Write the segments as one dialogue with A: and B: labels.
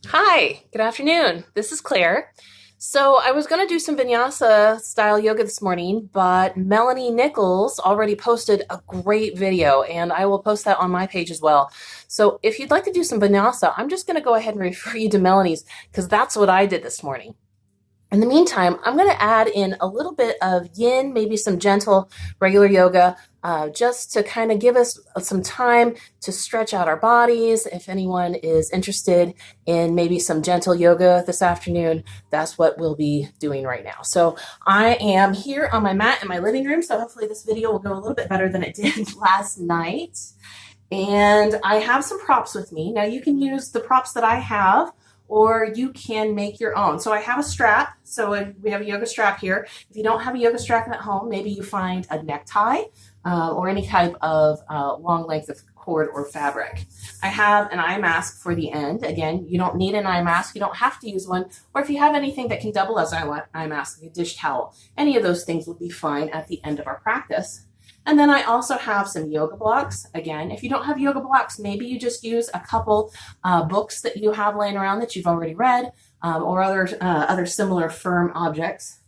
A: Hi, good afternoon. This is Claire. So I was going to do some vinyasa style yoga this morning, but Melanie Nichols already posted a great video and I will post that on my page as well. So if you'd like to do some vinyasa, I'm just going to go ahead and refer you to Melanie's because that's what I did this morning. In the meantime, I'm going to add in a little bit of yin, maybe some gentle regular yoga, just to kind of give us some time to stretch out our bodies. If anyone is interested in maybe some gentle yoga this afternoon, that's what we'll be doing right now. So I am here on my mat in my living room, so hopefully this video will go a little bit better than it did last night. And I have some props with me. Now you can use the props that I have, or you can make your own. So I have a strap. So we have a yoga strap here. If you don't have a yoga strap at home, maybe you find a necktie or any type of long length of cord or fabric. I have an eye mask for the end. Again, you don't need an eye mask. You don't have to use one. Or if you have anything that can double as an eye mask, like a dish towel, any of those things will be fine at the end of our practice. And then I also have some yoga blocks. Again, if you don't have yoga blocks, maybe you just use a couple books that you have laying around that you've already read, or other similar firm objects.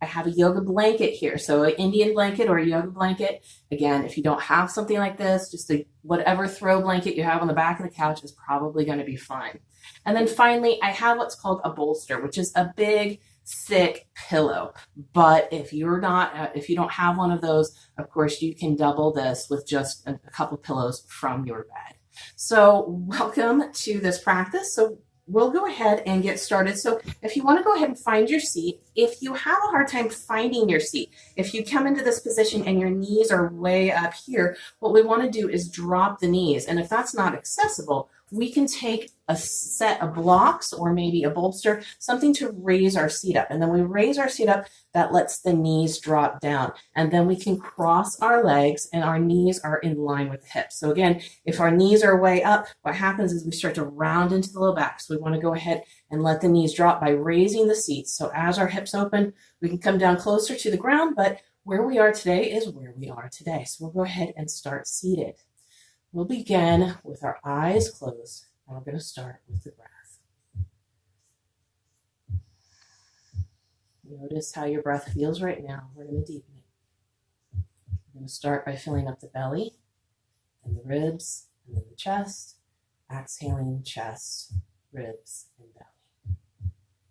A: I have a yoga blanket here, so an Indian blanket or a yoga blanket. Again, if you don't have something like this, just whatever throw blanket you have on the back of the couch is probably going to be fine. And then finally, I have what's called a bolster, which is a big, thick pillow. But if you don't have one of those, of course, you can double this with just a couple pillows from your bed. So welcome to this practice. So we'll go ahead and get started. So if you want to go ahead and find your seat, if you have a hard time finding your seat, if you come into this position and your knees are way up here, what we want to do is drop the knees. And if that's not accessible, we can take a set of blocks or maybe a bolster, something to raise our seat up. And then we raise our seat up, that lets the knees drop down. And then we can cross our legs and our knees are in line with the hips. So again, if our knees are way up, what happens is we start to round into the low back. So we want to go ahead and let the knees drop by raising the seat. So as our hips open, we can come down closer to the ground, but where we are today is where we are today. So we'll go ahead and start seated. We'll begin with our eyes closed, and we're going to start with the breath. Notice how your breath feels right now. We're going to deepen it. We're going to start by filling up the belly, and the ribs, and then the chest. Exhaling chest, ribs, and belly.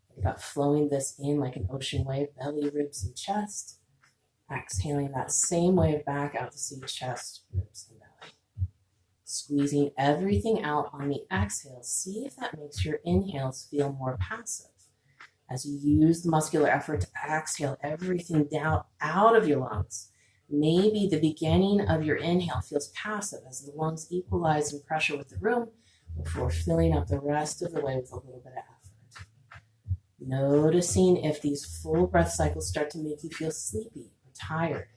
A: Think about flowing this in like an ocean wave, belly, ribs, and chest. Exhaling that same wave back out to see chest, ribs, and belly. Squeezing everything out on the exhale. See if that makes your inhales feel more passive. As you use the muscular effort to exhale everything down out of your lungs, maybe the beginning of your inhale feels passive as the lungs equalize in pressure with the room before filling up the rest of the way with a little bit of effort. Noticing if these full breath cycles start to make you feel sleepy or tired,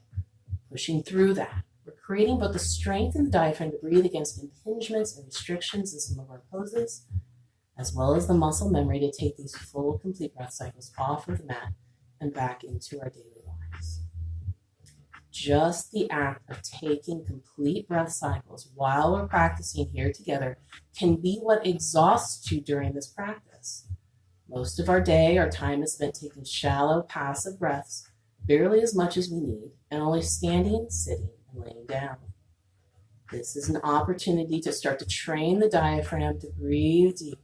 A: pushing through that. We're creating both the strength in the diaphragm to breathe against impingements and restrictions in some of our poses, as well as the muscle memory to take these full, complete breath cycles off of the mat and back into our daily lives. Just the act of taking complete breath cycles while we're practicing here together can be what exhausts you during this practice. Most of our day, our time is spent taking shallow, passive breaths, barely as much as we need, and only standing, sitting, and laying down. This is an opportunity to start to train the diaphragm to breathe deeply.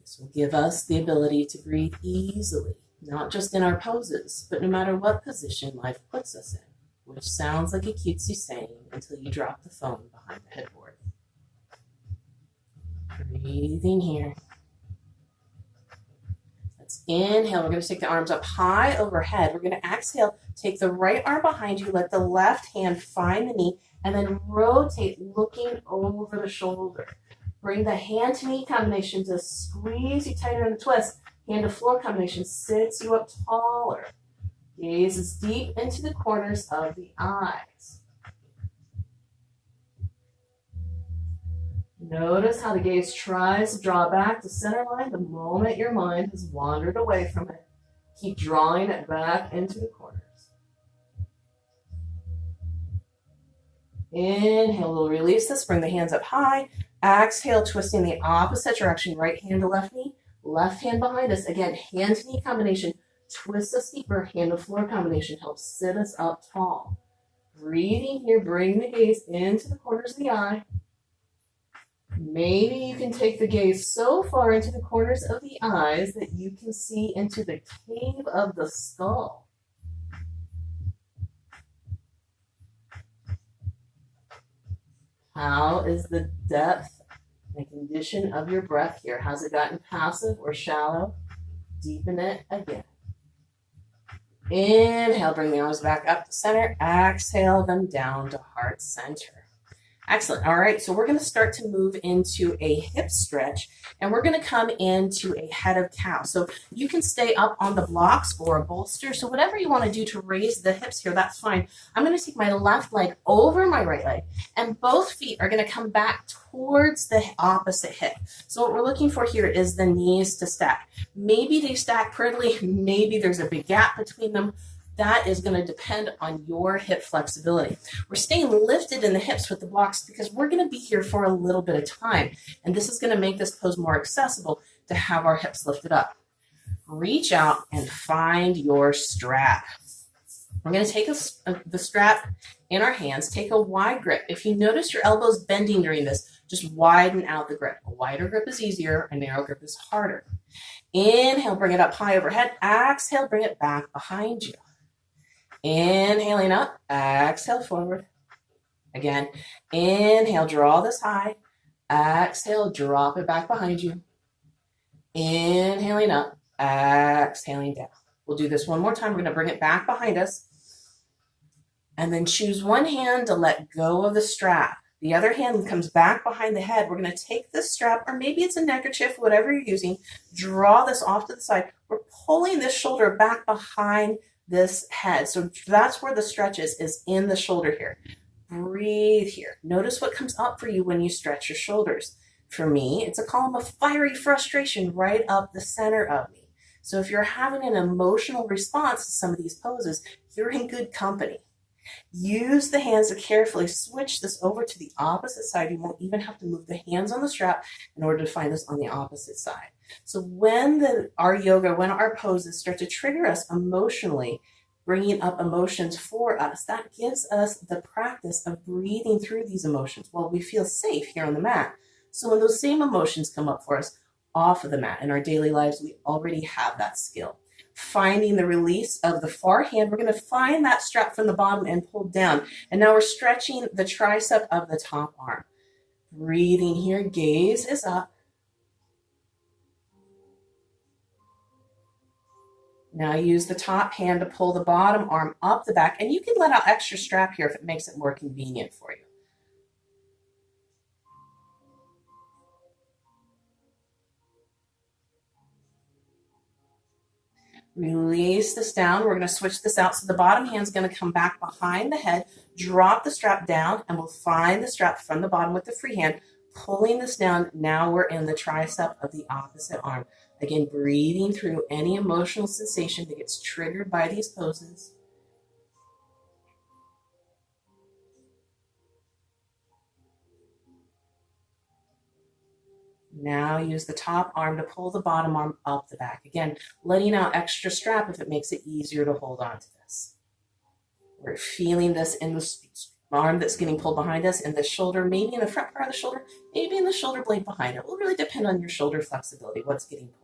A: This will give us the ability to breathe easily, not just in our poses, but no matter what position life puts us in, which sounds like a cutesy saying until you drop the phone behind the headboard. Breathing here. Let's inhale. We're going to take the arms up high overhead. We're going to exhale. Take the right arm behind you. Let the left hand find the knee and then rotate looking over the shoulder. Bring the hand to knee combination to squeeze you tighter in the twist. Hand to floor combination sits you up taller. Gaze is deep into the corners of the eyes. Notice how the gaze tries to draw back to center line the moment your mind has wandered away from it. Keep drawing it back into the corners. Inhale, we'll release this. Bring the hands up high. Exhale, twisting the opposite direction, right hand to left knee, left hand behind us. Again, hand to knee combination, twist us deeper, hand to floor combination helps sit us up tall. Breathing here, bring the gaze into the corners of the eye. Maybe you can take the gaze so far into the corners of the eyes that you can see into the cave of the skull. How is the depth and condition of your breath here? Has it gotten passive or shallow? Deepen it again. Inhale, bring the arms back up to center. Exhale them down to heart center. Excellent. All right, so we're going to start to move into a hip stretch, and we're going to come into a head of cow. So you can stay up on the blocks or a bolster. So whatever you want to do to raise the hips here, that's fine. I'm going to take my left leg over my right leg, and both feet are going to come back towards the opposite hip. So what we're looking for here is the knees to stack. Maybe they stack prettily. Maybe there's a big gap between them. That is going to depend on your hip flexibility. We're staying lifted in the hips with the blocks because we're going to be here for a little bit of time. And this is going to make this pose more accessible to have our hips lifted up. Reach out and find your strap. We're going to take the strap in our hands, take a wide grip. If you notice your elbows bending during this, just widen out the grip. A wider grip is easier, a narrow grip is harder. Inhale, bring it up high overhead. Exhale, bring it back behind you. Inhaling up, exhale forward. Again, inhale, draw this high. Exhale, drop it back behind you. Inhaling up, exhaling down. We'll do this one more time. We're going to bring it back behind us. And then choose one hand to let go of the strap. The other hand comes back behind the head. We're going to take this strap, or maybe it's a neckerchief, whatever you're using. Draw this off to the side. We're pulling this shoulder back behind this head. So that's where the stretch is in the shoulder here. Breathe here. Notice what comes up for you when you stretch your shoulders. For me, it's a column of fiery frustration right up the center of me. So if you're having an emotional response to some of these poses, you're in good company. Use the hands to carefully switch this over to the opposite side. You won't even have to move the hands on the strap in order to find this on the opposite side. So when our poses start to trigger us emotionally, bringing up emotions for us, that gives us the practice of breathing through these emotions while we feel safe here on the mat. So when those same emotions come up for us off of the mat in our daily lives, we already have that skill. Finding the release of the far hand, we're going to find that strap from the bottom and pull down. And now we're stretching the tricep of the top arm. Breathing here, gaze is up. Now use the top hand to pull the bottom arm up the back, and you can let out extra strap here if it makes it more convenient for you. Release this down. We're going to switch this out. So the bottom hand's going to come back behind the head, drop the strap down, and we'll find the strap from the bottom with the free hand, pulling this down. Now we're in the tricep of the opposite arm. Again, breathing through any emotional sensation that gets triggered by these poses. Now use the top arm to pull the bottom arm up the back. Again, letting out extra strap if it makes it easier to hold on to this. We're feeling this in the arm that's getting pulled behind us, in the shoulder, maybe in the front part of the shoulder, maybe in the shoulder blade behind it. It will really depend on your shoulder flexibility, what's getting pulled.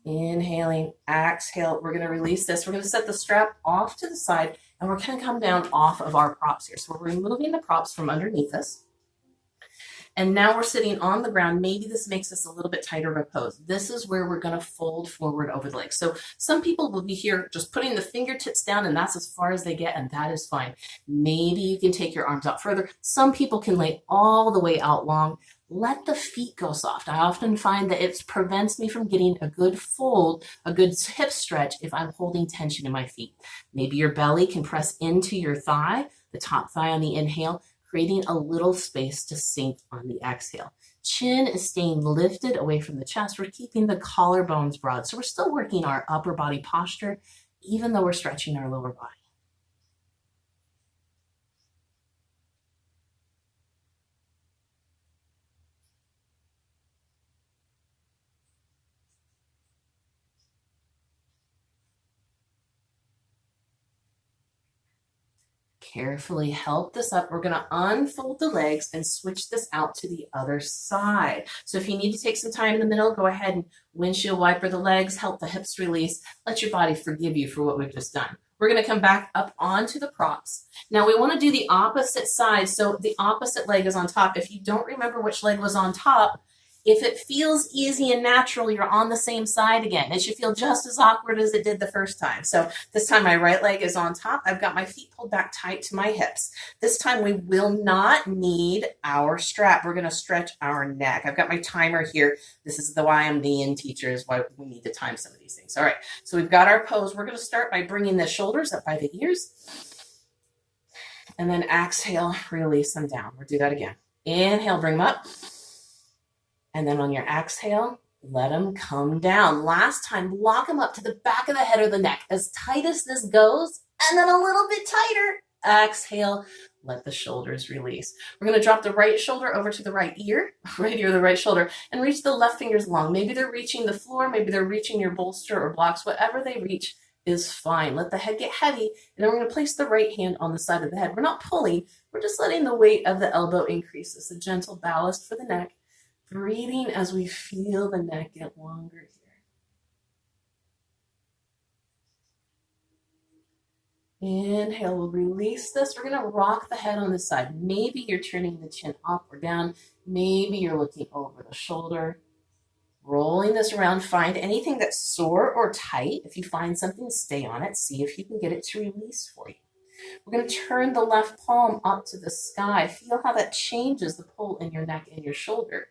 A: Inhaling, exhale. We're going to release this. We're going to set the strap off to the side, and we're going to come down off of our props here. So we're removing the props from underneath us. And now we're sitting on the ground. Maybe this makes us a little bit tighter of a pose. This is where we're going to fold forward over the legs. So some people will be here just putting the fingertips down, and that's as far as they get, and that is fine. Maybe you can take your arms out further. Some people can lay all the way out long. Let the feet go soft. I often find that it prevents me from getting a good fold, a good hip stretch if I'm holding tension in my feet. Maybe your belly can press into your thigh, the top thigh on the inhale, creating a little space to sink on the exhale. Chin is staying lifted away from the chest. We're keeping the collarbones broad. So we're still working our upper body posture, even though we're stretching our lower body. Carefully help this up. We're going to unfold the legs and switch this out to the other side. So if you need to take some time in the middle, go ahead and windshield wiper the legs, help the hips release, let your body forgive you for what we've just done. We're going to come back up onto the props. Now we want to do the opposite side. So the opposite leg is on top. If you don't remember which leg was on top, if it feels easy and natural, you're on the same side again. It should feel just as awkward as it did the first time. So this time my right leg is on top. I've got my feet pulled back tight to my hips. This time we will not need our strap. We're going to stretch our neck. I've got my timer here. This is the why I'm the in teacher, is why we need to time some of these things. All right, so we've got our pose. We're going to start by bringing the shoulders up by the ears. And then exhale, release them down. We'll do that again. Inhale, bring them up. And then on your exhale, let them come down. Last time, lock them up to the back of the head or the neck, as tight as this goes, and then a little bit tighter. Exhale, let the shoulders release. We're going to drop the right shoulder over to the right ear, the right shoulder, and reach the left fingers long. Maybe they're reaching the floor, maybe they're reaching your bolster or blocks. Whatever they reach is fine. Let the head get heavy, and then we're going to place the right hand on the side of the head. We're not pulling, we're just letting the weight of the elbow increase. It's a gentle ballast for the neck. Breathing as we feel the neck get longer here. Inhale, we'll release this. We're going to rock the head on this side. Maybe you're turning the chin up or down. Maybe you're looking over the shoulder. Rolling this around, find anything that's sore or tight. If you find something, stay on it. See if you can get it to release for you. We're going to turn the left palm up to the sky. Feel how that changes the pull in your neck and your shoulder.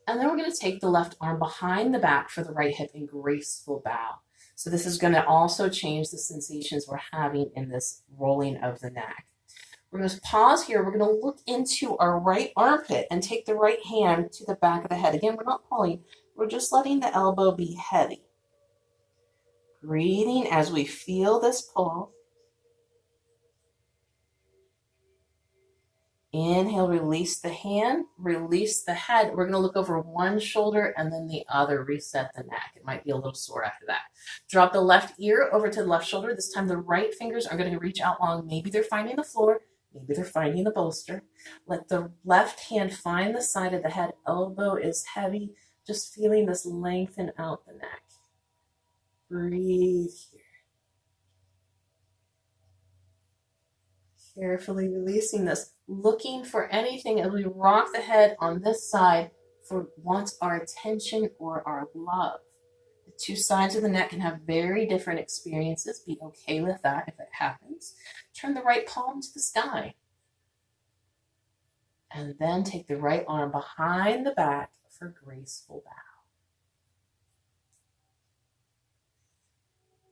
A: And then we're going to take the left arm behind the back for the right hip in graceful bow. So this is going to also change the sensations we're having in this rolling of the neck. We're going to pause here. We're going to look into our right armpit and take the right hand to the back of the head. Again, we're not pulling. We're just letting the elbow be heavy. Breathing as we feel this pull. Inhale, release the hand, release the head. We're going to look over one shoulder and then the other, reset the neck. It might be a little sore after that. Drop the left ear over to the left shoulder. This time the right fingers are going to reach out long. Maybe they're finding the floor. Maybe they're finding the bolster. Let the left hand find the side of the head. Elbow is heavy. Just feeling this lengthen out the neck. Breathe here. Carefully releasing this, looking for anything as we rock the head on this side for wants our attention or our love. The two sides of the neck can have very different experiences. Be okay with that if it happens. Turn the right palm to the sky. And then take the right arm behind the back for graceful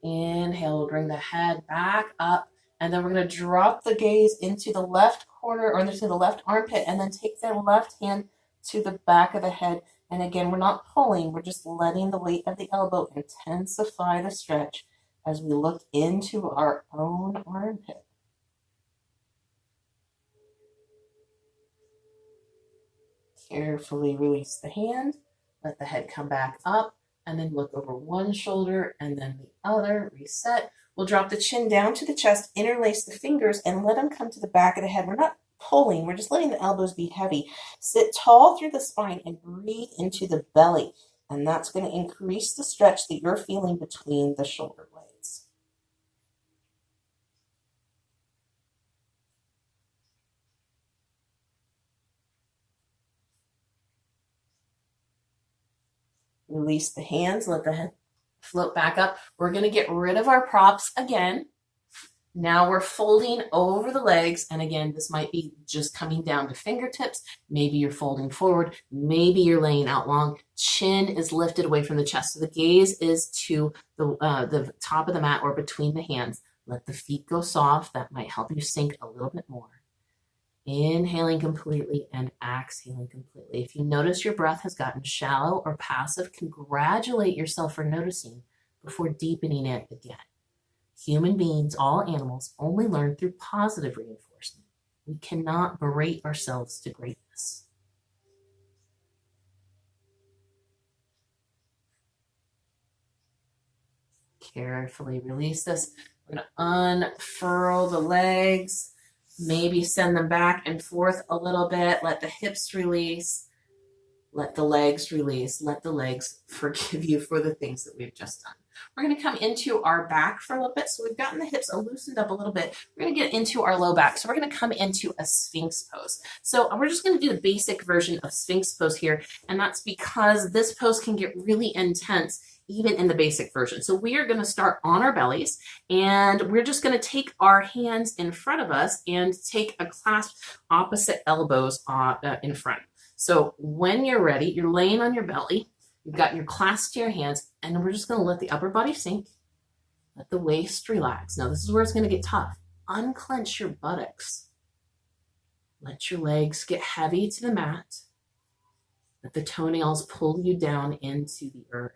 A: bow. Inhale, we'll bring the head back up. And then we're going to drop the gaze into the left corner or into the left armpit and then take the left hand to the back of the head. And again, we're not pulling. We're just letting the weight of the elbow intensify the stretch as we look into our own armpit. Carefully release the hand. Let the head come back up and then look over one shoulder and then the other. Reset. We'll drop the chin down to the chest, interlace the fingers, and let them come to the back of the head. We're not pulling. We're just letting the elbows be heavy. Sit tall through the spine and breathe into the belly. And that's going to increase the stretch that you're feeling between the shoulder blades. Release the hands. Let the head float back up. We're going to get rid of our props again. Now we're folding over the legs. And again, this might be just coming down to fingertips. Maybe you're folding forward. Maybe you're laying out long. Chin is lifted away from the chest. So the gaze is to the top of the mat or between the hands. Let the feet go soft. That might help you sink a little bit more. Inhaling completely and exhaling completely. If you notice your breath has gotten shallow or passive, congratulate yourself for noticing before deepening it again. Human beings, all animals, only learn through positive reinforcement. We cannot berate ourselves to greatness. Carefully release this. We're going to unfurl the legs. Maybe send them back and forth a little bit. Let the hips release. Let the legs release. Let the legs forgive you for the things that we've just done. We're going to come into our back for a little bit. So we've gotten the hips loosened up a little bit. We're going to get into our low back. So we're going to come into a Sphinx pose. So we're just going to do the basic version of Sphinx pose here. And that's because this pose can get really intense even in the basic version. So we are going to start on our bellies, and we're just going to take our hands in front of us and take a clasp opposite elbows in front. So when you're ready, you're laying on your belly, you've got your clasp to your hands, and we're just going to let the upper body sink, let the waist relax. Now this is where it's going to get tough. Unclench your buttocks. Let your legs get heavy to the mat. Let the toenails pull you down into the earth.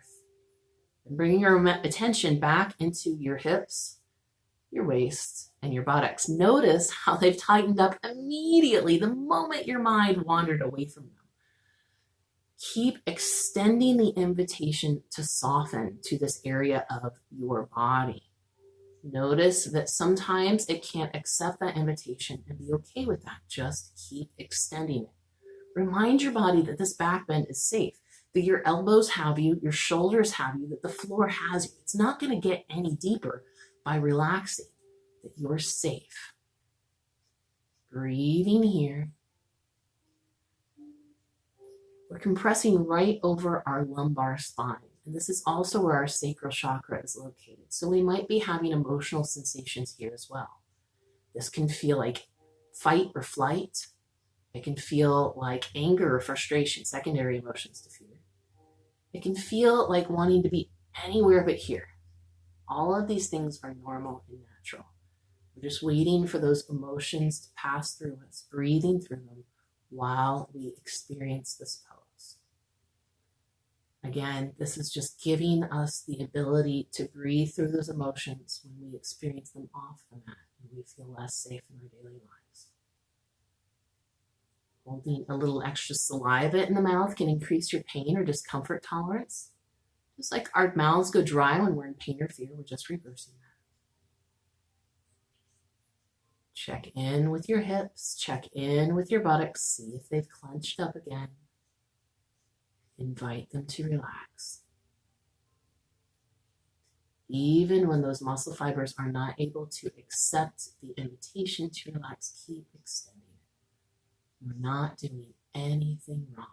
A: And bringing your attention back into your hips, your waist, and your buttocks. Notice how they've tightened up immediately the moment your mind wandered away from them. Keep extending the invitation to soften to this area of your body. Notice that sometimes it can't accept that invitation and be okay with that. Just keep extending it. Remind your body that this back bend is safe, that your elbows have you, your shoulders have you, that the floor has you. It's not going to get any deeper by relaxing, that you're safe. Breathing here. We're compressing right over our lumbar spine. And this is also where our sacral chakra is located. So we might be having emotional sensations here as well. This can feel like fight or flight. It can feel like anger or frustration, secondary emotions to fear. It can feel like wanting to be anywhere but here. All of these things are normal and natural. We're just waiting for those emotions to pass through us, breathing through them while we experience this pose. Again, this is just giving us the ability to breathe through those emotions when we experience them off the mat and we feel less safe in our daily lives. Holding a little extra saliva in the mouth can increase your pain or discomfort tolerance. Just like our mouths go dry when we're in pain or fear, we're just reversing that. Check in with your hips, check in with your buttocks, see if they've clenched up again. Invite them to relax. Even when those muscle fibers are not able to accept the invitation to relax, keep extending it. We're not doing anything wrong.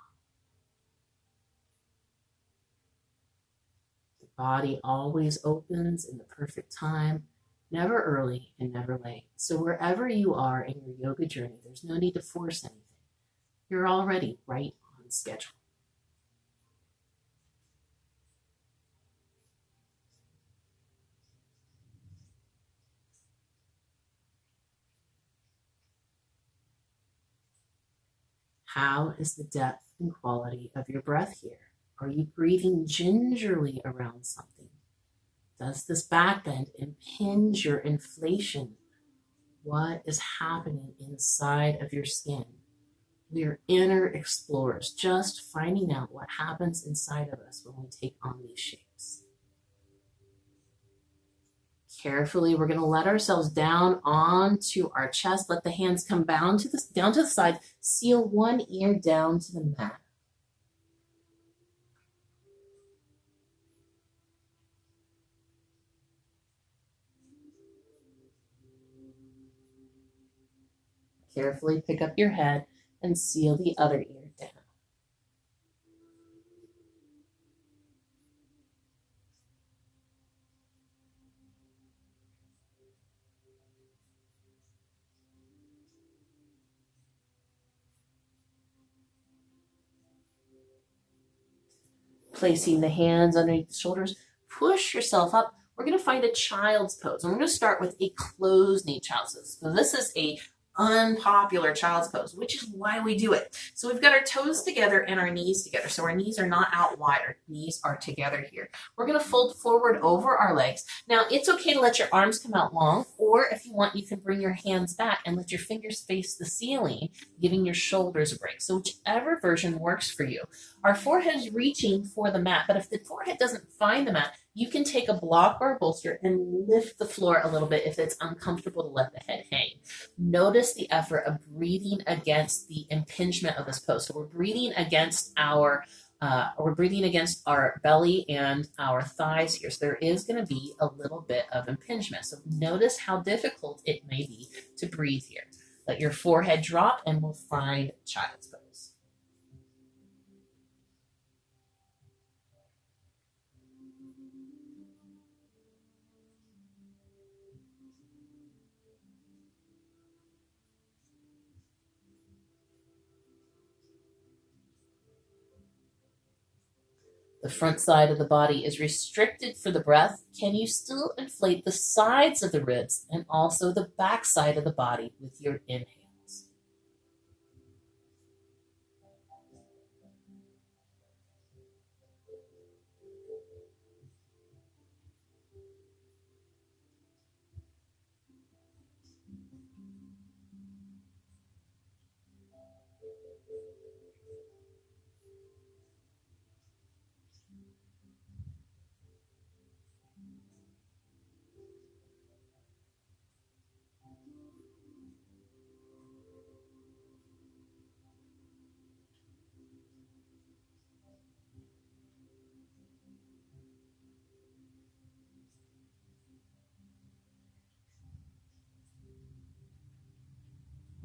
A: The body always opens in the perfect time, never early and never late. So wherever you are in your yoga journey, there's no need to force anything. You're already right on schedule. How is the depth and quality of your breath here? Are you breathing gingerly around something? Does this back bend impinge your inflation? What is happening inside of your skin? We are inner explorers, just finding out what happens inside of us when we take on these shapes. Carefully, we're going to let ourselves down onto our chest. Let the hands come down to the side. Seal one ear down to the mat. Carefully pick up your head and seal the other ear down. Placing the hands underneath the shoulders, push yourself up. We're going to find a child's pose. And we're going to start with a closed knee child's pose. So this is a unpopular child's pose, which is why we do it. So we've got our toes together and our knees together. So our knees are not out wide, our knees are together here. We're going to fold forward over our legs. Now it's okay to let your arms come out long, or if you want, you can bring your hands back and let your fingers face the ceiling, giving your shoulders a break. So whichever version works for you. Our forehead is reaching for the mat, but if the forehead doesn't find the mat, You can take a block or a bolster and lift the floor a little bit if it's uncomfortable to let the head hang. Notice the effort of breathing against the impingement of this pose. So we're breathing against our belly and our thighs here. So there is going to be a little bit of impingement. So notice how difficult it may be to breathe here. Let your forehead drop and we'll find child's pose. The front side of the body is restricted for the breath. Can you still inflate the sides of the ribs and also the back side of the body with your inhales?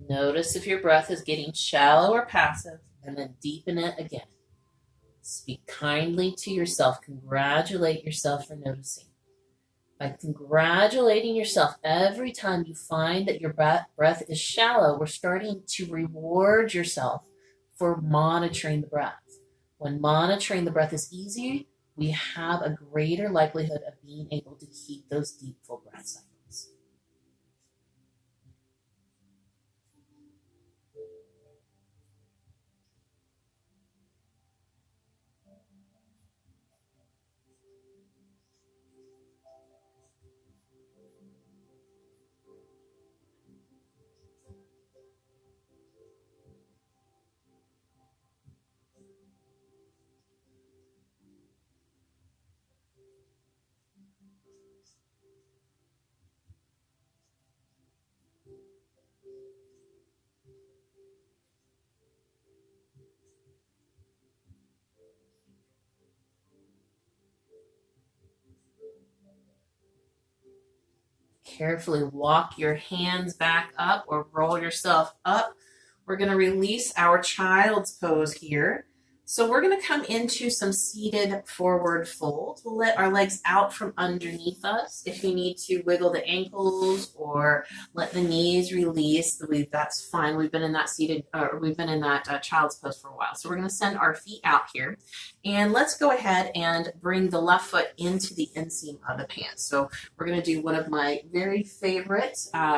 A: Notice if your breath is getting shallow or passive, and then deepen it again. Speak kindly to yourself. Congratulate yourself for noticing. By congratulating yourself every time you find that your breath is shallow, we're starting to reward yourself for monitoring the breath. When monitoring the breath is easy, we have a greater likelihood of being able to keep those deep, full breath cycles. Carefully walk your hands back up or roll yourself up. We're going to release our child's pose here. So we're going to come into some seated forward folds. We'll let our legs out from underneath us. If you need to wiggle the ankles or let the knees release, that's fine. We've been in that child's pose for a while. So we're going to send our feet out here. And let's go ahead and bring the left foot into the inseam of the pants. So we're going to do one of my very favorite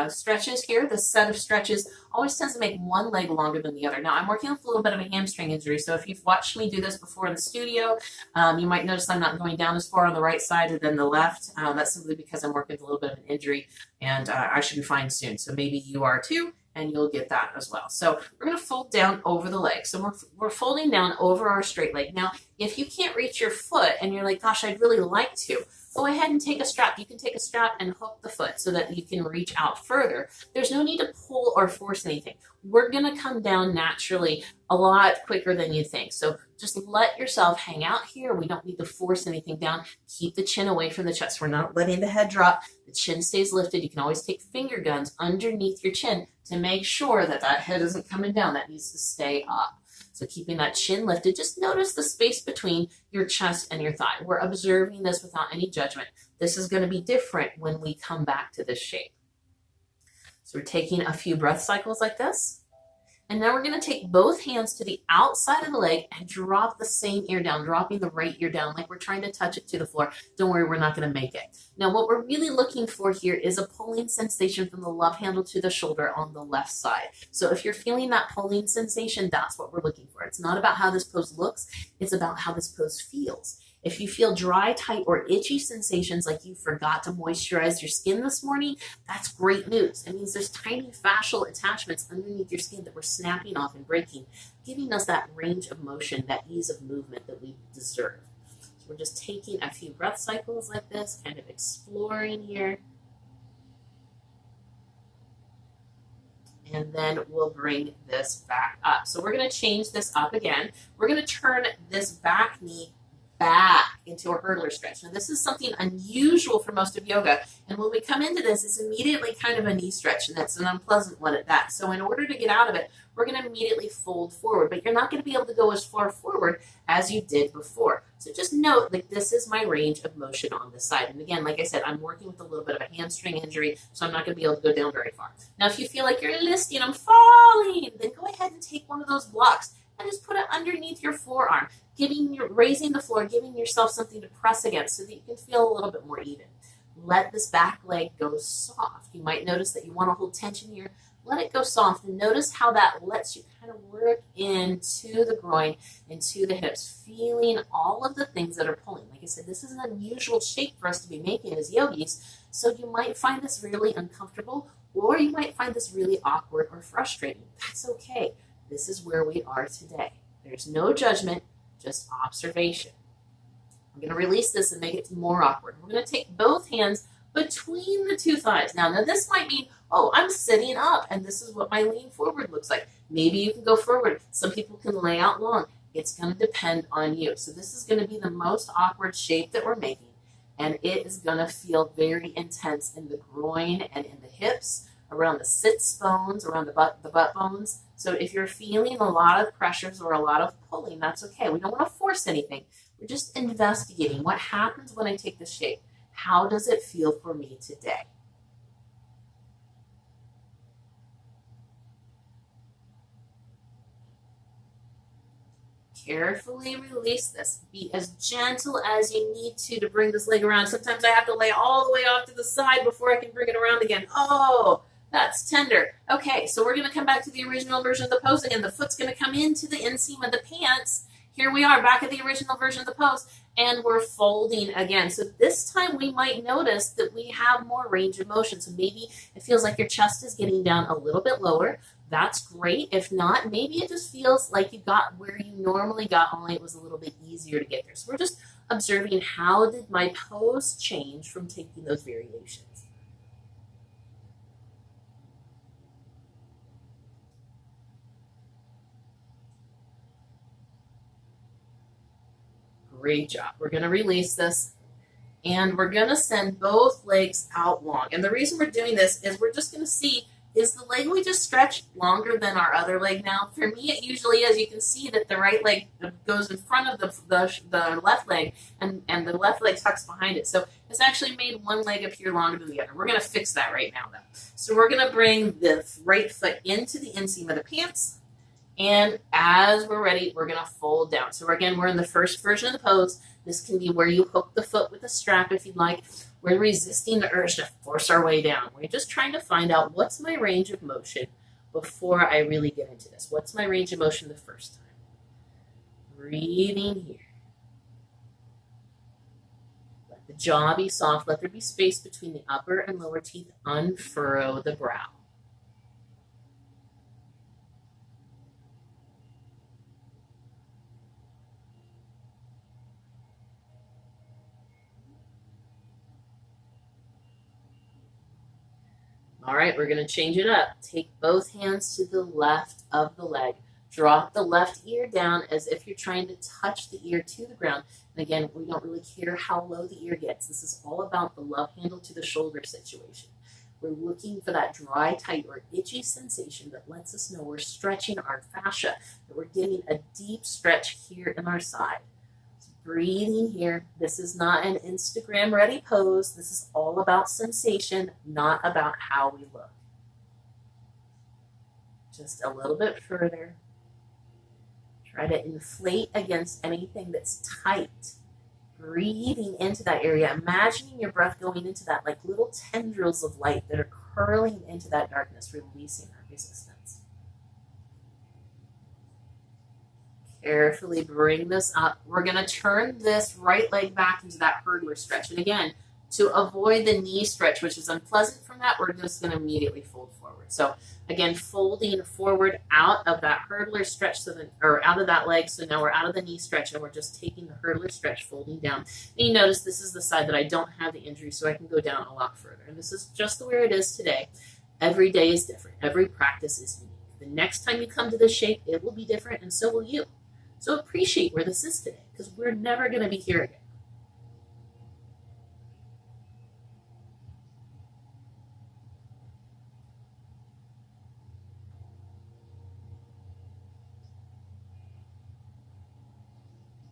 A: stretches here. This set of stretches always tends to make one leg longer than the other. Now, I'm working with a little bit of a hamstring injury, so if you've watched me do this before in the studio, you might notice I'm not going down as far on the right side than the left. That's simply because I'm working with a little bit of an injury, and I should be fine soon. So maybe you are too, and you'll get that as well. So we're going to fold down over the leg. So we're folding down over our straight leg. Now, if you can't reach your foot and you're like, gosh, I'd really like to, go ahead and take a strap. You can take a strap and hook the foot so that you can reach out further. There's no need to pull or force anything. We're going to come down naturally a lot quicker than you think. So just let yourself hang out here. We don't need to force anything down. Keep the chin away from the chest. We're not letting the head drop. The chin stays lifted. You can always take finger guns underneath your chin to make sure that that head isn't coming down. That needs to stay up. So keeping that chin lifted, just notice the space between your chest and your thigh. We're observing this without any judgment. This is going to be different when we come back to this shape. So we're taking a few breath cycles like this. And now we're going to take both hands to the outside of the leg and drop the same ear down, dropping the right ear down like we're trying to touch it to the floor. Don't worry, we're not going to make it. Now, what we're really looking for here is a pulling sensation from the love handle to the shoulder on the left side. So if you're feeling that pulling sensation, that's what we're looking for. It's not about how this pose looks. It's about how this pose feels. If you feel dry, tight, or itchy sensations like you forgot to moisturize your skin this morning, that's great news. It means there's tiny fascial attachments underneath your skin that we're snapping off and breaking, giving us that range of motion, that ease of movement that we deserve. So we're just taking a few breath cycles like this, kind of exploring here. And then we'll bring this back up. So we're going to change this up again. We're going to turn this back knee back into a hurdler stretch. Now this is something unusual for most of yoga, and when we come into this, it's immediately kind of a knee stretch, and that's an unpleasant one at that. So in order to get out of it, we're going to immediately fold forward, but you're not going to be able to go as far forward as you did before. So just note that this is my range of motion on this side. And again, like I said, I'm working with a little bit of a hamstring injury, so I'm not going to be able to go down very far. Now if you feel like you're listing, I'm falling, then go ahead and take one of those blocks and just put it underneath your forearm, raising the floor, giving yourself something to press against so that you can feel a little bit more even. Let this back leg go soft. You might notice that you want to hold tension here. Let it go soft, and notice how that lets you kind of work into the groin, into the hips, feeling all of the things that are pulling. Like I said, this is an unusual shape for us to be making as yogis, so you might find this really uncomfortable, or you might find this really awkward or frustrating. That's okay. This is where we are today. There's no judgment, just observation. I'm going to release this and make it more awkward. We're going to take both hands between the two thighs. Now this might mean, oh, I'm sitting up, and this is what my lean forward looks like. Maybe you can go forward. Some people can lay out long. It's going to depend on you. So this is going to be the most awkward shape that we're making, and it is going to feel very intense in the groin and in the hips, around the sits bones, around the butt bones. So if you're feeling a lot of pressures or a lot of pulling, that's okay. We don't want to force anything. We're just investigating what happens when I take this shape. How does it feel for me today? Carefully release this. Be as gentle as you need to bring this leg around. Sometimes I have to lay all the way off to the side before I can bring it around again. Oh, that's tender. Okay, so we're going to come back to the original version of the pose again. The foot's going to come into the inseam of the pants. Here we are back at the original version of the pose, and we're folding again. So this time we might notice that we have more range of motion. So maybe it feels like your chest is getting down a little bit lower. That's great. If not, maybe it just feels like you got where you normally got, only it was a little bit easier to get there. So we're just observing, how did my pose change from taking those variations? Great job. We're going to release this, and we're going to send both legs out long. And the reason we're doing this is we're just going to see, is the leg we just stretched longer than our other leg now? For me, it usually is. You can see that the right leg goes in front of the left leg, and the left leg tucks behind it. So it's actually made one leg appear longer than the other. We're going to fix that right now, though. So we're going to bring the right foot into the inseam of the pants, and as we're ready, we're going to fold down. So again, we're in the first version of the pose. This can be where you hook the foot with a strap if you'd like. We're resisting the urge to force our way down. We're just trying to find out, what's my range of motion before I really get into this? What's my range of motion the first time? Breathing here. Let the jaw be soft. Let there be space between the upper and lower teeth. Unfurrow the brow. All right, we're going to change it up. Take both hands to the left of the leg. Drop the left ear down as if you're trying to touch the ear to the ground. And again, we don't really care how low the ear gets. This is all about the love handle to the shoulder situation. We're looking for that dry, tight, or itchy sensation that lets us know we're stretching our fascia, that we're getting a deep stretch here in our side. Breathing here. This is not an Instagram ready pose. This is all about sensation, not about how we look. Just a little bit further. Try to inflate against anything that's tight. Breathing into that area. Imagining your breath going into that like little tendrils of light that are curling into that darkness, releasing that resistance. Carefully bring this up. We're going to turn this right leg back into that hurdler stretch. And again, To avoid the knee stretch, which is unpleasant from that, we're just going to immediately fold forward. So again, folding forward out of that hurdler stretch, or out of that leg. So now we're out of the knee stretch and we're just taking the hurdler stretch, folding down. And you notice this is the side that I don't have the injury, so I can go down a lot further. And this is just the way it is today. Every day is different. Every practice is unique. The next time you come to this shape, it will be different, and so will you. So appreciate where this is today, because we're never going to be here again.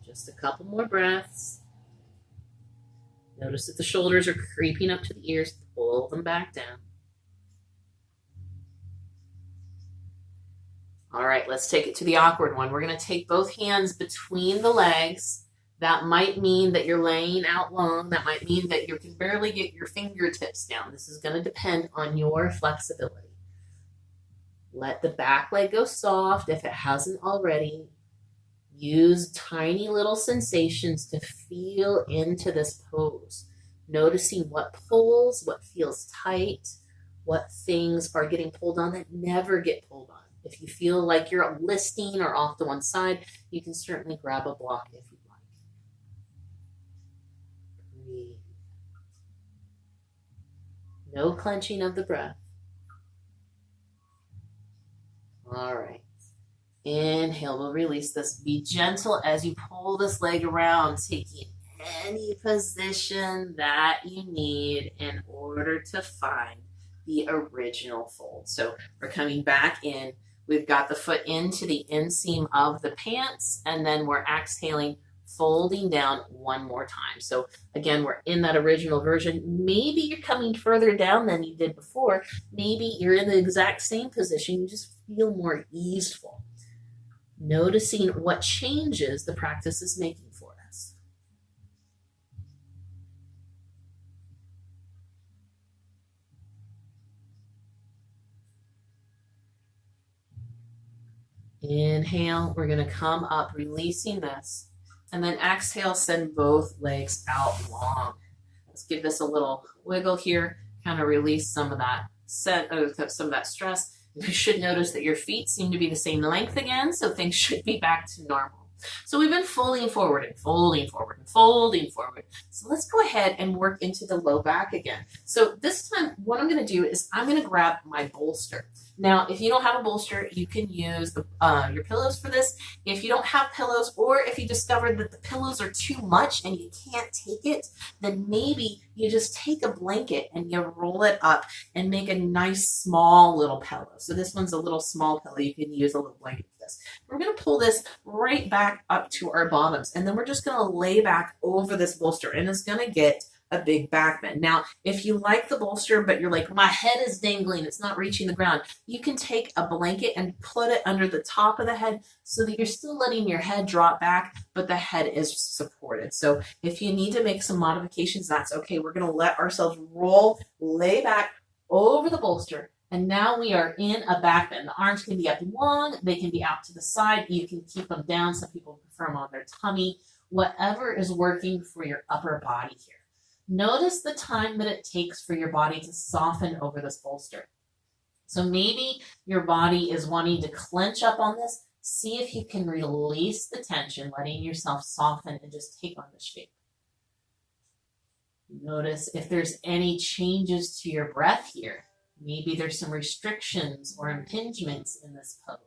A: Just a couple more breaths. Notice that the shoulders are creeping up to the ears. Pull them back down. All right, let's take it to the awkward one. We're going to take both hands between the legs. That might mean that you're laying out long. That might mean that you can barely get your fingertips down. This is going to depend on your flexibility. Let the back leg go soft if it hasn't already. Use tiny little sensations to feel into this pose. Noticing what pulls, what feels tight, what things are getting pulled on that never get pulled on. If you feel like you're listing or off to one side, you can certainly grab a block if you'd like. Breathe. No clenching of the breath. All right. Inhale, we'll release this. Be gentle as you pull this leg around, taking any position that you need in order to find the original fold. So we're coming back in. We've got the foot into the inseam of the pants, and then we're exhaling, folding down one more time. So again, we're in that original version. Maybe you're coming further down than you did before. Maybe you're in the exact same position. You just feel more easeful. Noticing what changes the practice is making for us. Inhale, we're going to come up, releasing this. And then exhale, send both legs out long. Let's give this a little wiggle here, kind of release some of that stress. You should notice that your feet seem to be the same length again, so things should be back to normal. So we've been folding forward and folding forward and folding forward. So let's go ahead and work into the low back again. So this time, what I'm going to do is I'm going to grab my bolster. Now, if you don't have a bolster, you can use your pillows for this. If you don't have pillows, or if you discover that the pillows are too much and you can't take it, then maybe you just take a blanket and you roll it up and make a nice small little pillow. So this one's a little small pillow. You can use a little blanket for this. We're going to pull this right back up to our bottoms, and then we're just going to lay back over this bolster, and it's going to get a big back bend. Now, if you like the bolster, but you're like, my head is dangling, it's not reaching the ground, you can take a blanket and put it under the top of the head so that you're still letting your head drop back, but the head is supported. So if you need to make some modifications, that's okay. We're going to let ourselves roll, lay back over the bolster, and now we are in a back bend. The arms can be up long, they can be out to the side, you can keep them down. Some people prefer them on their tummy, whatever is working for your upper body here. Notice the time that it takes for your body to soften over this bolster. So maybe your body is wanting to clench up on this. See if you can release the tension, letting yourself soften and just take on the shape. Notice if there's any changes to your breath here. Maybe there's some restrictions or impingements in this pose.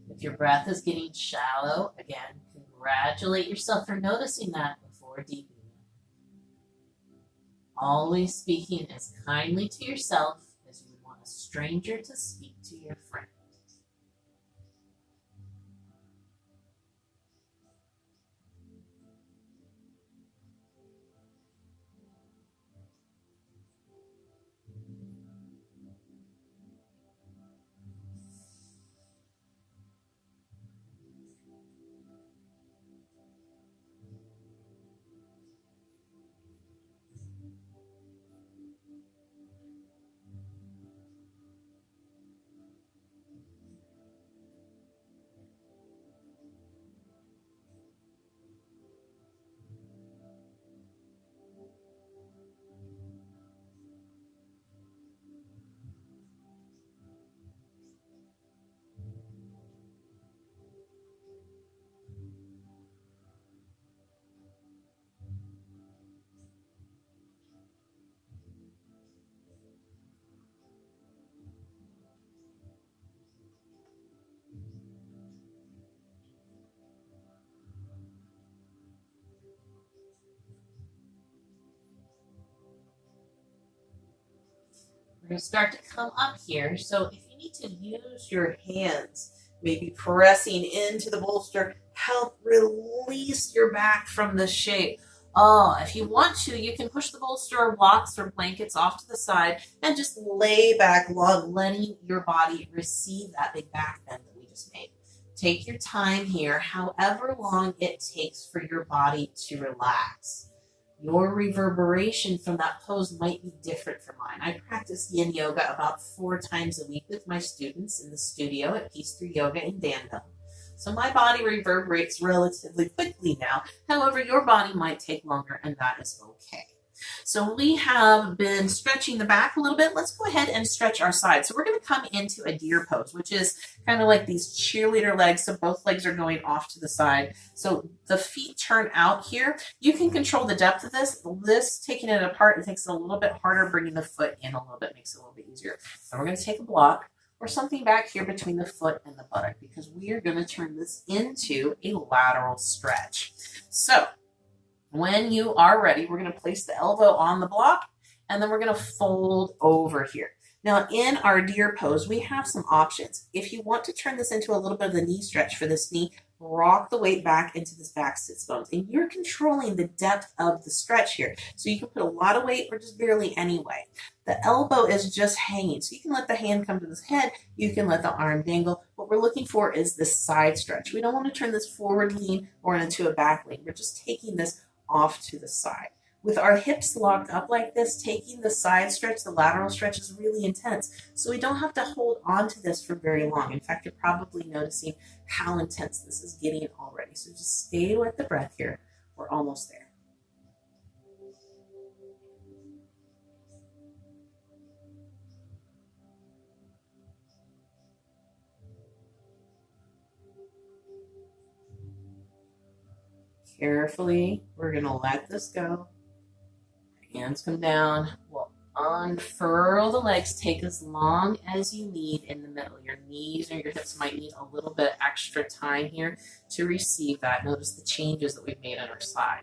A: If your breath is getting shallow, again, congratulate yourself for noticing that before deepening it. Always speaking as kindly to yourself as you would want to stranger to speak to your friend. We're going to start to come up here. So if you need to use your hands, maybe pressing into the bolster, help release your back from the shape. Oh, if you want to, you can push the bolster or blocks or blankets off to the side and just lay back long, letting your body receive that big back bend that we just made. Take your time here, however long it takes for your body to relax. Your reverberation from that pose might be different from mine. I practice yin yoga about 4 times a week with my students in the studio at Peace Through Yoga in Danville. So my body reverberates relatively quickly now. However, your body might take longer, and that is okay. So we have been stretching the back a little bit. Let's go ahead and stretch our sides. So we're going to come into a deer pose, which is kind of like these cheerleader legs. So both legs are going off to the side. So the feet turn out here. You can control the depth of this. This, taking it apart, it makes it a little bit harder. Bringing the foot in a little bit makes it a little bit easier. So we're going to take a block or something back here between the foot and the buttock, because we are going to turn this into a lateral stretch. So when you are ready, we're going to place the elbow on the block, and then we're going to fold over here. Now, in our deer pose, we have some options. If you want to turn this into a little bit of the knee stretch for this knee, rock the weight back into this back sits bones, and you're controlling the depth of the stretch here. So you can put a lot of weight or just barely any weight. The elbow is just hanging, so you can let the hand come to this head, you can let the arm dangle. What we're looking for is this side stretch. We don't want to turn this forward lean or into a back lean. We're just taking this off to the side. With our hips locked up like this, taking the side stretch, the lateral stretch, is really intense. So we don't have to hold on to this for very long. In fact, you're probably noticing how intense this is getting already. So just stay with the breath here. We're almost there. Carefully, we're going to let this go. Hands come down. We'll unfurl the legs. Take as long as you need in the middle. Your knees or your hips might need a little bit extra time here to receive that. Notice the changes that we've made on our side.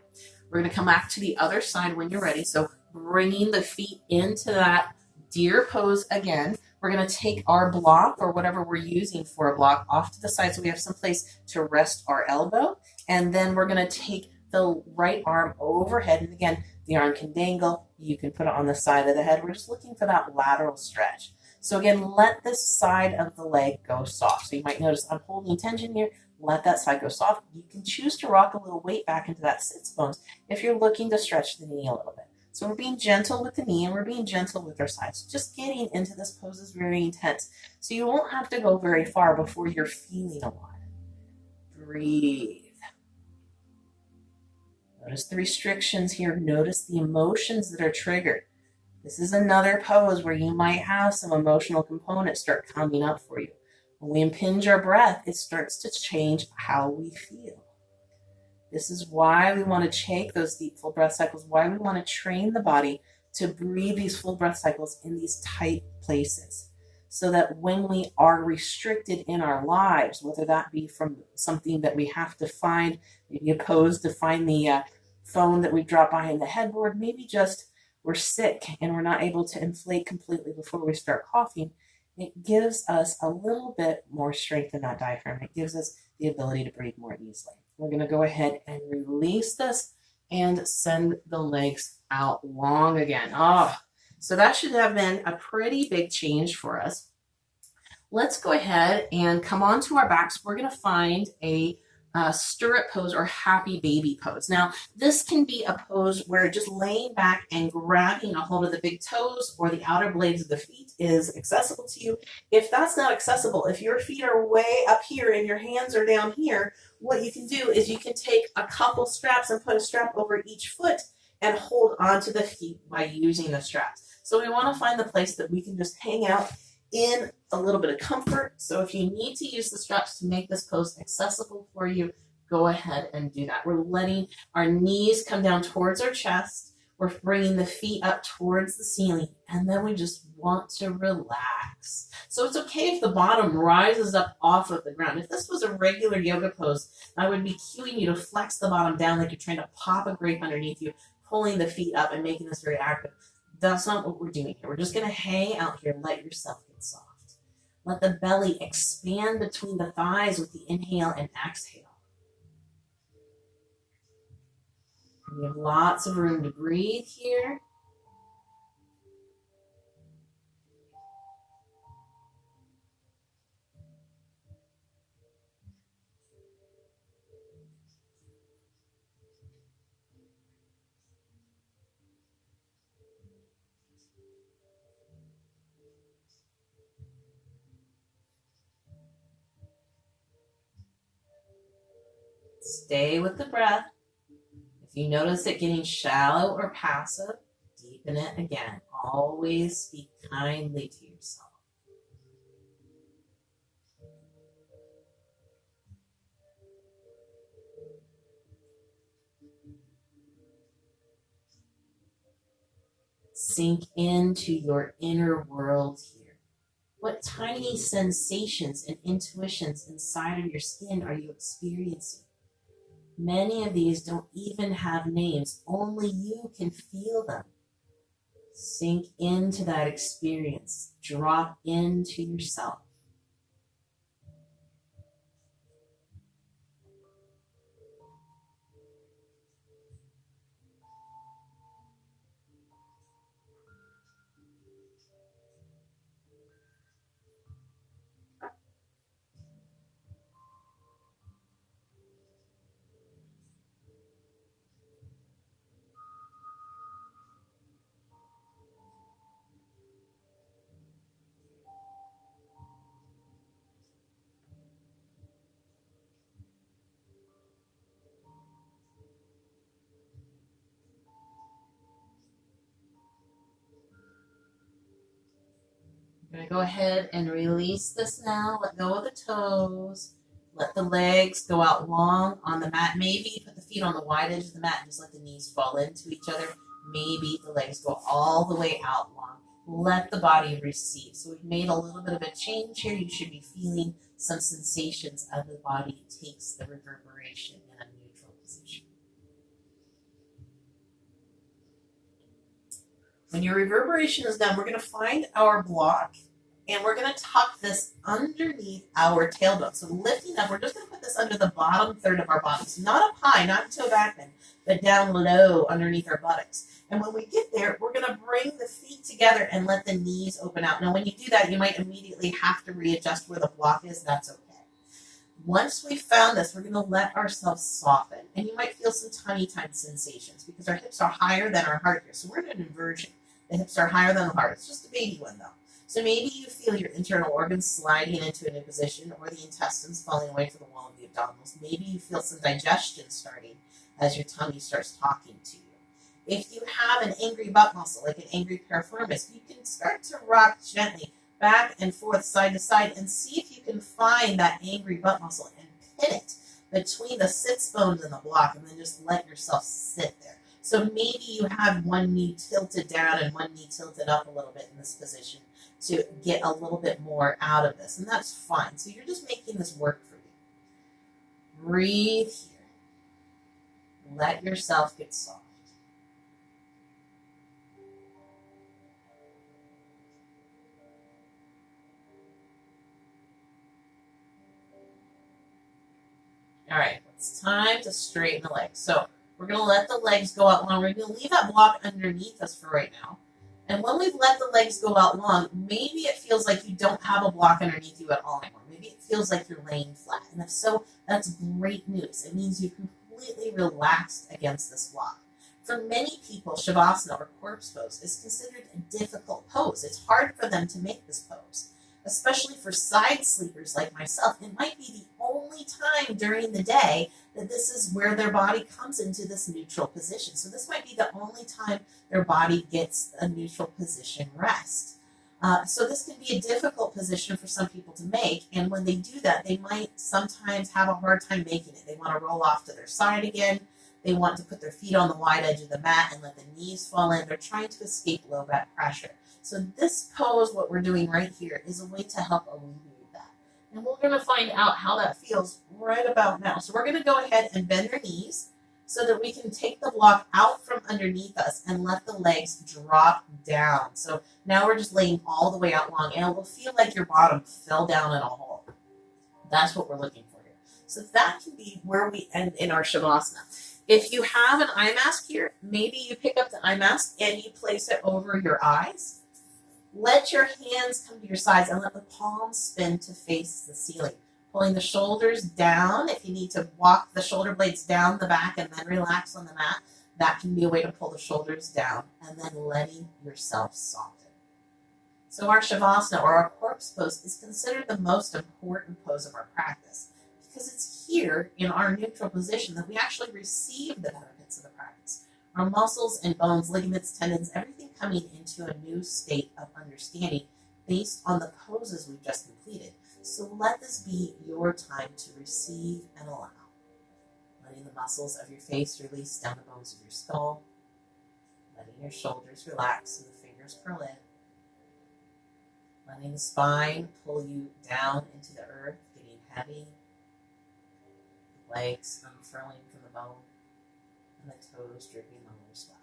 A: We're going to come back to the other side when you're ready. So bringing the feet into that deer pose again. We're going to take our block or whatever we're using for a block off to the side so we have some place to rest our elbow. And then we're going to take the right arm overhead. And again, the arm can dangle. You can put it on the side of the head. We're just looking for that lateral stretch. So again, let this side of the leg go soft. So you might notice I'm holding tension here. Let that side go soft. You can choose to rock a little weight back into that sits bones if you're looking to stretch the knee a little bit. So we're being gentle with the knee and we're being gentle with our sides. Just getting into this pose is very intense. So you won't have to go very far before you're feeling a lot. Breathe. Notice the restrictions here. Notice the emotions that are triggered. This is another pose where you might have some emotional components start coming up for you. When we impinge our breath, it starts to change how we feel. This is why we want to take those deep full breath cycles, why we want to train the body to breathe these full breath cycles in these tight places. So that when we are restricted in our lives, whether that be from something that we have to find, maybe a pose to find the phone that we drop behind the headboard, maybe just we're sick and we're not able to inflate completely before we start coughing, it gives us a little bit more strength in that diaphragm. It gives us the ability to breathe more easily. We're going to go ahead and release this and send the legs out long again. Oh, so that should have been a pretty big change for us. Let's go ahead and come onto our backs. We're going to find a stirrup pose or happy baby pose. Now, this can be a pose where just laying back and grabbing a hold of the big toes or the outer blades of the feet is accessible to you. If that's not accessible, if your feet are way up here and your hands are down here, what you can do is you can take a couple straps and put a strap over each foot and hold onto the feet by using the straps. So we want to find the place that we can just hang out in a little bit of comfort. So if you need to use the straps to make this pose accessible for you, go ahead and do that. We're letting our knees come down towards our chest. We're bringing the feet up towards the ceiling, and then we just want to relax. So it's okay if the bottom rises up off of the ground. If this was a regular yoga pose, I would be cueing you to flex the bottom down like you're trying to pop a grape underneath you, pulling the feet up and making this very active. That's not what we're doing here. We're just going to hang out here and let yourself get soft. Let the belly expand between the thighs with the inhale and exhale. We have lots of room to breathe here. Stay with the breath. If you notice it getting shallow or passive, deepen it again. Always speak kindly to yourself. Sink into your inner world here. What tiny sensations and intuitions inside of your skin are you experiencing? Many of these don't even have names. Only you can feel them. Sink into that experience. Drop into yourself. I'm going to go ahead and release this now. Let go of the toes. Let the legs go out long on the mat. Maybe put the feet on the wide edge of the mat and just let the knees fall into each other. Maybe the legs go all the way out long. Let the body receive. So we've made a little bit of a change here. You should be feeling some sensations as the body takes the reverberation in a neutral position. When your reverberation is done, we're going to find our block and we're going to tuck this underneath our tailbone. So lifting up, we're just going to put this under the bottom third of our body. So not up high, not toe back bend, but down low underneath our buttocks. And when we get there, we're going to bring the feet together and let the knees open out. Now, when you do that, you might immediately have to readjust where the block is. That's okay. Once we've found this, we're going to let ourselves soften. And you might feel some tummy time sensations because our hips are higher than our heart here. So we're in an inversion. The hips are higher than the heart. It's just a baby one, though. So maybe you feel your internal organs sliding into a new position or the intestines falling away from the wall of the abdominals. Maybe you feel some digestion starting as your tummy starts talking to you. If you have an angry butt muscle, like an angry piriformis, you can start to rock gently back and forth, side to side, and see if you can find that angry butt muscle and pin it between the sits bones and the block, and then just let yourself sit there. So maybe you have one knee tilted down and one knee tilted up a little bit in this position to get a little bit more out of this, and that's fine. So you're just making this work for you. Breathe here. Let yourself get soft.
B: All right, it's time to straighten the legs. So we're going to let the legs go out long. We're going to leave that block underneath us for right now. And when we've let the legs go out long, maybe it feels like you don't have a block underneath you at all anymore. Maybe it feels like you're laying flat. And if so, that's great news. It means you've completely relaxed against this block. For many people, Shavasana or corpse pose is considered a difficult pose. It's hard for them to make this pose. Especially for side sleepers like myself, it might be the only time during the day that this is where their body comes into this neutral position. So this might be the only time their body gets a neutral position rest. So this can be a difficult position for some people to make, and when they do that, they might sometimes have a hard time making it. They want to roll off to their side again. They want to put their feet on the wide edge of the mat and let the knees fall in. They're trying to escape low back pressure. So this pose, what we're doing right here, is a way to help alleviate that. And we're going to find out how that feels right about now. So we're going to go ahead and bend our knees so that we can take the block out from underneath us and let the legs drop down. So now we're just laying all the way out long, and it will feel like your bottom fell down in a hole. That's what we're looking for here. So that can be where we end in our Shavasana. If you have an eye mask here, maybe you pick up the eye mask and you place it over your eyes. Let your hands come to your sides and let the palms spin to face the ceiling. Pulling the shoulders down. If you need to walk the shoulder blades down the back and then relax on the mat, that can be a way to pull the shoulders down and then letting yourself soften. So our Shavasana or our corpse pose is considered the most important pose of our practice because it's here in our neutral position that we actually receive the benefits of the practice. Our muscles and bones, ligaments, tendons, everything coming into a new state of understanding based on the poses we've just completed. So let this be your time to receive and allow. Letting the muscles of your face release down the bones of your skull. Letting your shoulders relax and the fingers curl in. Letting the spine pull you down into the earth, getting heavy. The legs unfurling from the bone. And the toes dripping lower as well.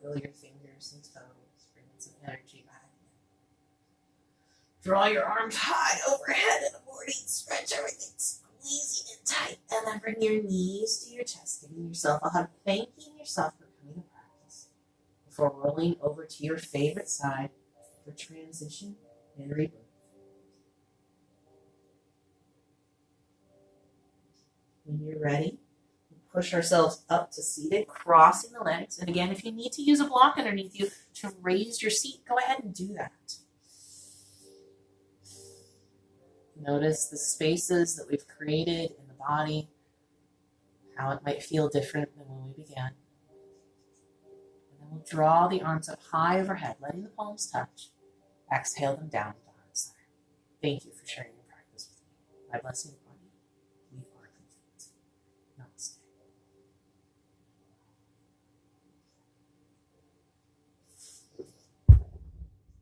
B: wiggle your fingers and toes, bring some energy back. Draw your arms high overhead in a morning stretch, everything squeezing it tight, and then bring your knees to your chest, giving yourself a hug, thanking yourself for coming to practice before rolling over to your favorite side for transition and rebirth. When you're ready, we push ourselves up to seated, crossing the legs. And again, if you need to use a block underneath you to raise your seat, go ahead and do that. Notice the spaces that we've created in the body, how it might feel different than when we began. And then we'll draw the arms up high overhead, letting the palms touch. Exhale them down to the heart center. Thank you for sharing your practice with me. My blessing.